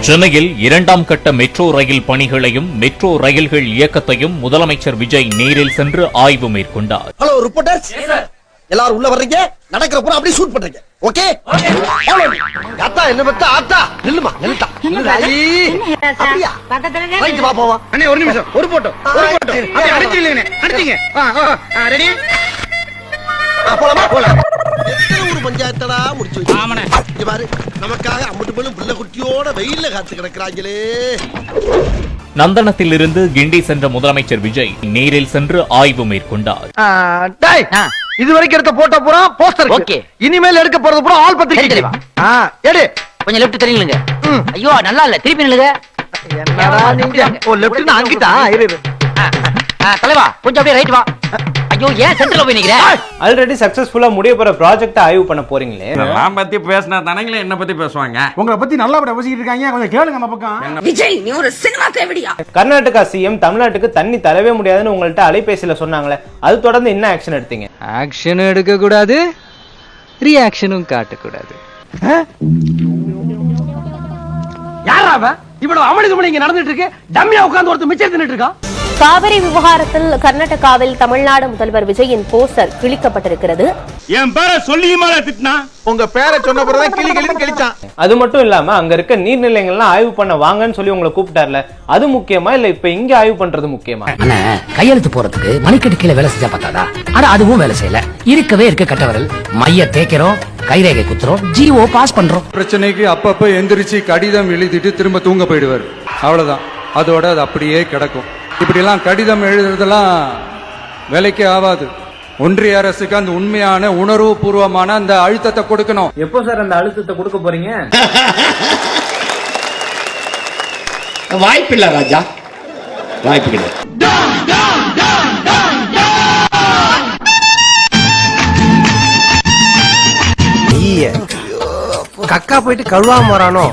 சென்னையில் 2ஆம் கட்ட மெட்ரோ ரயில் பணிகளையும் மெட்ரோ ரயில்கள் இயக்கத்தையும் முதலமைச்சர் விஜய் நேரில் சென்று ஆய்வு மேற்கொண்டார். ஹலோ ரிப்போர்ட்டர்ஸ், எல்லாரும் உள்ள வர்றீங்க, நடக்கிற பூரா அப்படியே ஷூட் பண்றீங்க. ஓகே? அத்தா என்ன பத்த அத்தா நில்லுமா நில்லுடா. அப்படியே ரைட் வா போவா. அண்ணே ஒரு நிமிஷம், ஒரு போட்டோ அப்படியே அடிச்சிரீங்களே, அடிச்சீங்க. ரெடி? போலாமா போலாம். ஒரு பஞ்சாயத்தடா முடிச்சு வச்சு. ஆமாண்ணே. இங்க பாரு, நமக்காக அம்பட்டு போலும் புள்ள குட்டியோட வெயில்ல காத்து கிடக்குறாங்களே. நந்தனத்திலிருந்து கிண்டி சென்ற முதலமைச்சர் விஜய் நேரில் சென்று ஆய்வு மேற்கொண்டார். இதுவரைக்கும் எடுத்த போட்டோ பூரா போஸ்டர். ஓகே, இனிமேல் எடுக்க போறது பூரா ஆல் பத்திரிக்கை. எடு கொஞ்சம் லெஃப்ட் தெரியுங்க. ஐயோ நல்லா இல்ல, திருப்பி நில்லுங்க. என்னடா நீங்க ஓ லெஃப்ட்னா அங்கிட்டா இரு. தலைவா கொஞ்சம் அப்படியே ரைட் வா. ஐயோ ஏன் சென்டர்ல போய் நிக்கிற? ஆல்ரெடி சக்சஸ்ஃபுல்லா முடிய போற ப்ராஜெக்ட் ஆய்வு பண்ண போறீங்களே, நான் பத்தி பேசினா தானங்களே என்ன பத்தி பேசுவாங்க. உங்களை பத்தி நல்லா பேசிக்கிட்டு இருக்காங்க, கொஞ்சம் கேளுங்க அந்த பக்கம். விஜய் நீ ஒரு சினிமா தேவடியா? கர்நாடகா சிஎம் தமிழ்நாட்டுக்கு தண்ணி தரவே முடியாதுன்னு உங்கள்ட்ட அலைபேசியில சொன்னாங்களே, அது தொடர்ந்து என்ன ஆக்ஷன் எடுத்தீங்க? ஆக்ஷன் எடுக்க கூடாது, ரியாக்ஷனும் காட்டக்கூடாது. யாரா அவ? இவ்வளவு அமளிதுமணி இங்க நடந்துட்டு இருக்கு, டம்மியா உட்கார்ந்து ஒருத்தர் மிச்சம் தின்னுட்டு இருக்கா. காவிரி விவகாரத்தில் கர்நாடகாவில் தமிழ்நாடு முதல்வர் விஜயின் போஸ்டர் கிழிக்கப்பட்டிருக்கிறது. என் பேரை சொல்லியுமா திட்டினா? உங்க பேரை சொன்ன பிறகுதான் கிளி கிளின்னு கிழிச்சான். அது மட்டும் இல்லாம அங்க இருக்க நீர்நிலைகள்லாம் ஆய்வு பண்ண வாங்கன்னு சொல்லி உங்களை கூப்பிட்டார்ல, அது முக்கியமா இல்ல இப்ப இங்க ஆய்வு பண்றது முக்கியமா? கையெழுத்து போறதுக்கு மணிக்கட்டு கீழே வேலை செஞ்சா பார்த்தாதா? ஆனா அதுவும் வேலை செய்யல. இருக்கவே இருக்க கட்டவரல் மைய தேய்க்கிறோம், கைரேகை குத்துறோம், ஜிஓ பாஸ் பண்றோம். பிரச்சனைக்கு அப்பப்ப எந்திரிச்சு கடிதம் எழுதிட்டு திரும்ப தூங்க போயிடுவார். அவ்வளவுதான், அதோட அது அப்படியே கிடக்கும். இப்படி எல்லாம் கடிதம் எழுதுறதெல்லாம் வேலைக்கே ஆகாது. ஒன்றிய அரசுக்கு அந்த உண்மையான உணர்வு பூர்வமான அந்த அழுத்தத்தை கொடுக்கணும். எப்போ சார் அந்த அழுத்தத்தை கொடுக்க போறீங்க? வாய்ப்பில்லை ராஜா, வாய்ப்பு கிடையாது. கக்கா போயிட்டு கழுவாம வரானோ?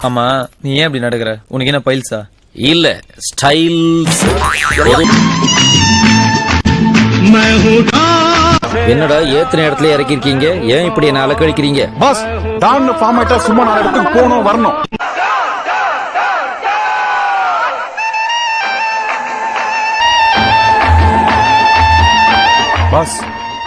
ஆமா, நீ ஏன் அப்படி நடக்கிற? உனக்கு என்ன பைல்ஸா? இல்ல ஸ்டைல்ஸ். என்னடா ஏத்தனை இடத்துல இறக்கி இருக்கீங்க, ஏன் இப்படி என்ன அலக்கழிக்கிறீங்க? பாஸ் டான் ஃபார்மேட்டா சும்மா நாலு இடத்துக்கு போகணும் வரணும். பாஸ்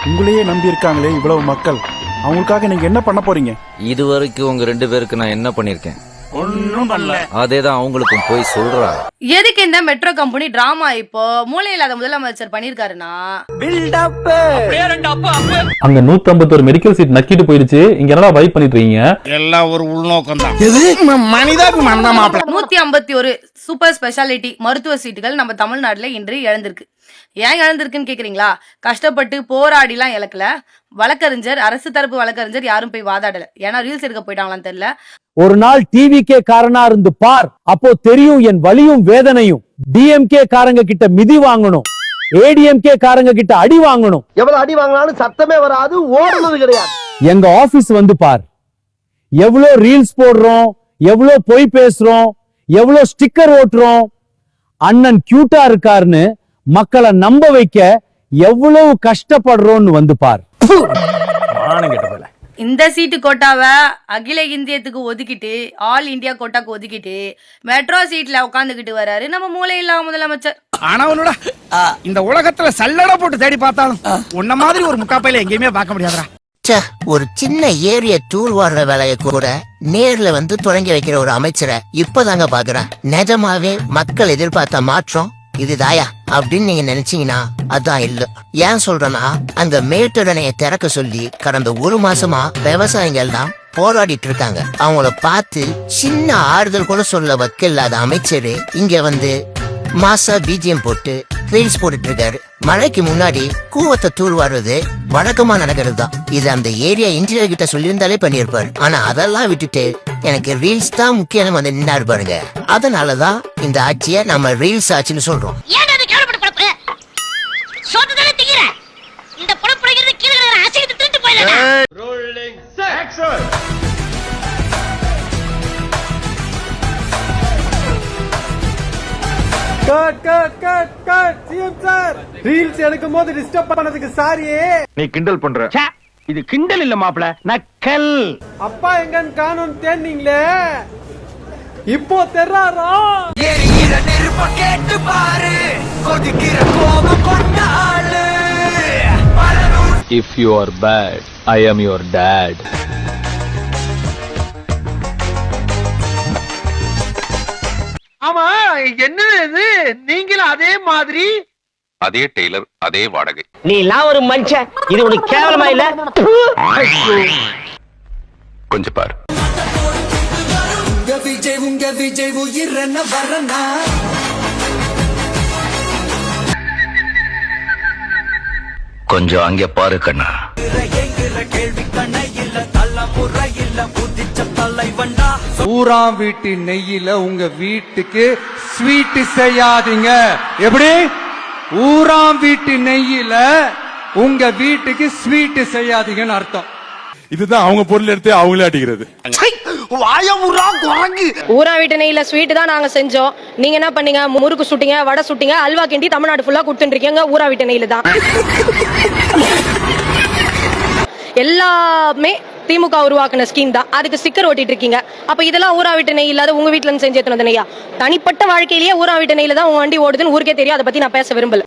உங்களையே நம்பி இருக்காங்களே இவ்வளவு மக்கள், அவங்களுக்காக நீங்க என்ன பண்ண போறீங்க? இதுவரைக்கும் உங்க 2 பேருக்கு நான் என்ன பண்ணிருக்கேன்? ஒண்ணும் பண்ணல. அதேதான் அவங்களுக்கும் போய் சொல்றா. எதுக்கு இந்த மெட்ரோ கம்பெனி டிராமா இப்போ மூளை இல்லாத முதலமைச்சர் பண்ணிருக்காருன்னா அங்க 151 மெடிக்கல் சீட் நக்கிட்டு போயிடுச்சு, இங்க என்னடா வைப் பண்ணிட்டு இருக்கீங்க? எல்லாம் ஒரு உள்நோக்கம் தான். மனிதாபிமானம் தான் மாப்பிள. 151 சூப்பர் ஸ்பெஷாலிட்டி மருத்துவ சீட்டுகள் நம்ம தமிழ்நாட்டுல இன்று இழந்திருக்கு. ஏன் இழந்திருக்குன்னு கேக்குறீங்களா? கஷ்டப்பட்டு போராடிலாம் இழக்கல. வழக்கறிஞர், அரசு தரப்பு வழக்கறிஞர் யாரும் போய் வாதாடல. ஏன்னா ரீல்ஸ் எடுக்க போயிட்டாங்களான்னு தெரியல. ஒரு நாள் டிவிகே காரனா இருந்து பார், அப்போ தெரியும் என் வலியும் வேதனையும். டிஎம்கே காரங்க கிட்ட மிதி வாங்கணும், ஏடிஎம்கே காரங்க கிட்ட அடி வாங்கணும். எவ்வளவு அடி வாங்கினாலும் சத்தமே வராது, ஓடுனது கிடையாது. எங்க ஆபீஸ் வந்து பார், எவ்வளவு ரீல்ஸ் போடுறோம், எவ்வளவு பொய் பேசுறோம், எவ்வளவு ஸ்டிக்கர் ஓட்டுறோம். அண்ணன் கியூட்டா இருக்காருன்னு மக்களை நம்ப வைக்க எவ்வளவு கஷ்டப்படுறோம்னு வந்து பார். இந்த சீட்டு கோட்டாவை அகில இந்தியத்துக்கு ஒதுக்கிட்டு ஆல் இந்தியா கோட்டாக்கு ஒதுக்கிட்டு மெட்ரோ சீட்ல உட்காந்துக்கிட்டு வராரு நம்ம மூளை இல்லாம முதலமைச்சர். ஆனவனோட இந்த உலகத்துல சல்லடை போட்டு தேடி பார்த்தாலும் உன்ன மாதிரி ஒரு முக்காப்பையில எங்கேயுமே பார்க்க முடியாதுடா. ஒரு சின்ன ஏரிய தூர் வாடுற வேலையை கூட நேர்ல வந்து தொடங்கி வைக்கிற ஒரு அமைச்சரை இப்பதாங்க பாக்குறேன். நிஜமாவே மக்கள் எதிர்பார்த்த மாற்றம் இதுதாயா அப்படின்னு நீங்க நினைச்சீங்கன்னா அதான் இல்ல. ஏன் சொல்றேன்னா, அந்த மேட்டடனைய திறக்க சொல்லி கடந்த 1 மாசமா விவசாயிகள் தான் போராடிட்டு இருக்காங்க. அவங்கள பார்த்து சின்ன ஆறுதல் கூட சொல்ல வைக்கலாத அமைச்சரு இங்க வந்து மாசா பிஜிஎம் போட்டு ரீல்ஸ் போட்டுட்டு இருக்காரு. மழைக்கு முன்னாடி கூவத்தை தூர்வாடுறது வழக்கமா நடக்கிறது தான். இது அந்த ஏரியா இன்ஜினியர் கிட்ட சொல்லியிருந்தாலே பண்ணிருப்பாரு. ஆனா அதெல்லாம் விட்டுட்டு எனக்கு ரீல்ஸ் தான் முக்கியம் வந்து நின்னாரு பாருங்க. அதனாலதான் இந்த ஆட்சியை நம்ம ரீல்ஸ் ஆட்சின்னு சொல்றோம். ரீல்ஸ் எடுக்கும் போது டிஸ்டர்ப் பண்ணதுக்கு சாரியே. நீ கிண்டல் பண்ற. இது கிண்டல் இல்ல மாப்பிள, நக்கல். அப்பா எங்கன்னு காணோம் தேடினீங்களே, இப்போ தெர்றாரா? கேட்டு பாரு, கொதிக்கிற கோபம் கொண்டாளு. If you are bad, I am your dad. ஆமா, என்ன இது? நீங்களும் அதே மாதிரி? அதே டெய்லர், அதே வாடகை. நீ எல்லாம் ஒரு மனுஷன், இது உனக்கு கேவலமா இல்ல? கொஞ்சம் பாரு. கொஞ்சம் அங்க பாரு கண்ணா. ஊராம் வீட்டு நெய்யில உங்க வீட்டுக்கு ஸ்வீட் செய்யாதீங்க. எப்படி? ஊராம் வீட்டு நெய்யில உங்க வீட்டுக்கு ஸ்வீட் செய்யாதீங்கன்னு அர்த்தம். இதுதான் அவங்க பொருள் எடுத்து அவங்களே அடிக்கிறது. ஊரா வீட்டு நெய்ல ஸ்வீட் தான் நாங்க செஞ்சோம். நீங்க என்ன பண்ணீங்க? முறுக்கு சுட்டீங்க, வடை சுட்டீங்க, அல்வா கிண்டி தமிழ்நாடு ஃபுல்லா கொடுத்துட்டு இருக்கீங்க. ஊரா வீட்டு நெய்ல தான் எல்லாமே திமுக உருவாக்குன ஸ்கீம் தான். அதுக்கு ஸ்டிக்கர் ஓட்டிட்டு இருக்கீங்க. அப்ப இதெல்லாம் ஊரா வீட்டு நெய் இல்லாத உங்க வீட்டுல இருந்து செஞ்சு எடுத்து நெய்யா? தனிப்பட்ட வாழ்க்கையிலேயே ஊரா வீட்டு நெய்ல தான் உங்க வண்டி ஓடுதுன்னு ஊருக்கே தெரியும். அதை பத்தி நான் பேச விரும்பல.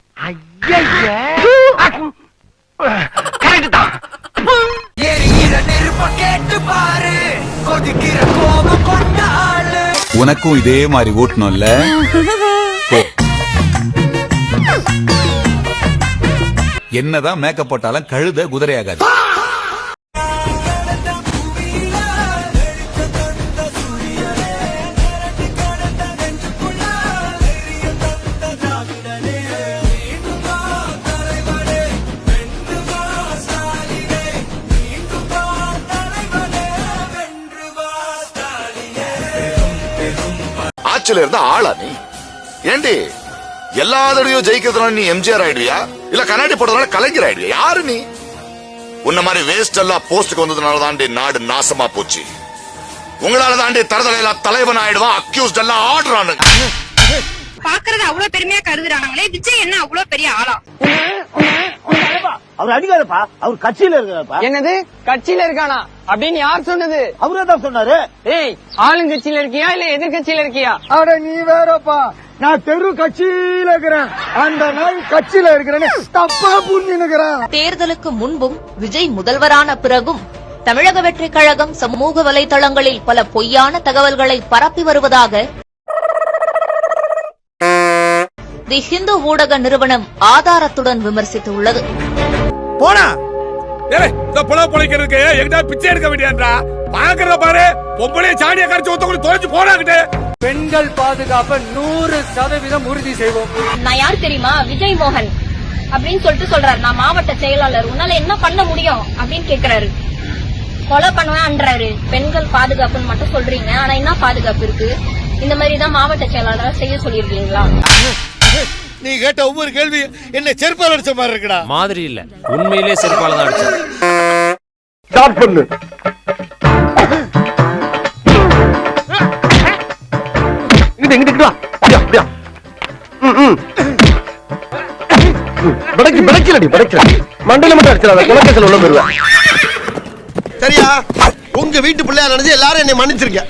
உனக்கும் இதே மாதிரி ஓட்டணும்ல. என்னதான் மேக்கப் போட்டாலும் கழுத குதிரையாகாது. ஆட்சியில இருந்த ஆளா நீ? ஏண்டி எல்லா தடவையும் ஜெயிக்கிறதுனால நீ எம்ஜிஆர் ஆயிடுவியா, இல்ல கண்ணாடி போடுறதுனால கலைஞர் ஆயிடுவியா? யாரு நீ? உன்ன மாதிரி வேஸ்ட் எல்லாம் போஸ்டுக்கு வந்ததுனால தாண்டி நாடு நாசமா போச்சு. உங்களால தாண்டி தரதலையில தலைவன் ஆயிடுவான், அக்யூஸ்ட் எல்லாம் ஆடுறானு. பாக்குறது அவ்வளவு பெருமையா கருதுறாங்களே, விஜய் என்ன அவ்வளவு பெரிய ஆளா? அவர் அடிக்காதப்பா, அவர் கட்சியில இருக்காருப்பா. என்னது கட்சியில இருக்கானா அப்படின்னு யார் சொன்னது? அவரே தான் சொன்னாரு. ஏய், ஆளுங்கட்சியில இருக்கியா இல்ல எதிர்கட்சியில இருக்கியா? அட நீ வேறப்பா, நான் தெரு கட்சியில இருக்கிறேன், அந்த நாள் கட்சியில இருக்கிறேன்னு தப்பா புரிஞ்சுக்கிறேன். தேர்தலுக்கு முன்பும் விஜய் முதல்வரான பிறகும் தமிழக வெற்றிக் கழகம் சமூக வலைதளங்களில் பல பொய்யான தகவல்களை பரப்பி வருவதாக தி ஹிந்து ஊடக நிறுவனம் ஆதாரத்துடன் விமர்சித்துள்ளது. போனா பொழைக்கிறதுக்கு எங்கிட்ட பிச்சை எடுக்க வேண்டியன்றா பாக்குறத பாரு. பொம்பளை சாடிய கரைச்சு ஒத்தவங்களுக்கு தொலைச்சு போனாக்கிட்டு. பெண்கள் பாதுகாப்பை 100% உறுதி செய்வோம். நான் யார் தெரியுமா? விஜய் மோகன் அப்படின்னு சொல்றாரு. நான் மாவட்ட செயலாளர், உன்னால என்ன பண்ண முடியும் அப்படின்னு கேக்குறாரு. கொலை பண்ணுவேன்ன்றாரு. பெண்கள் பாதுகாப்புன்னு மட்டும் சொல்றீங்க, ஆனா என்ன பாதுகாப்பு இருக்கு? இந்த மாதிரிதான் மாவட்ட செயலாளர் செய்ய சொல்லிருக்கீங்களா? நீ கேட்ட ஒவ்வொரு கேள்வி என்ன செருப்பால் அடிச்ச மாதிரி இருக்குடா. மாதிரி இல்ல, உண்மையிலே செருப்பால தான் அடிச்சேன். ஸ்டார்ட் பண்ணு. இங்கிட்டு வா. அப்படியா? படைக்கல மண்டல மட்டும் அடிச்சிடாத, குலக்கேசல் உள்ள போயிருவேன். சரியா? உங்க வீட்டு பிள்ளையா நினைச்சு எல்லாரும் என்னை மன்னிச்சிருக்க.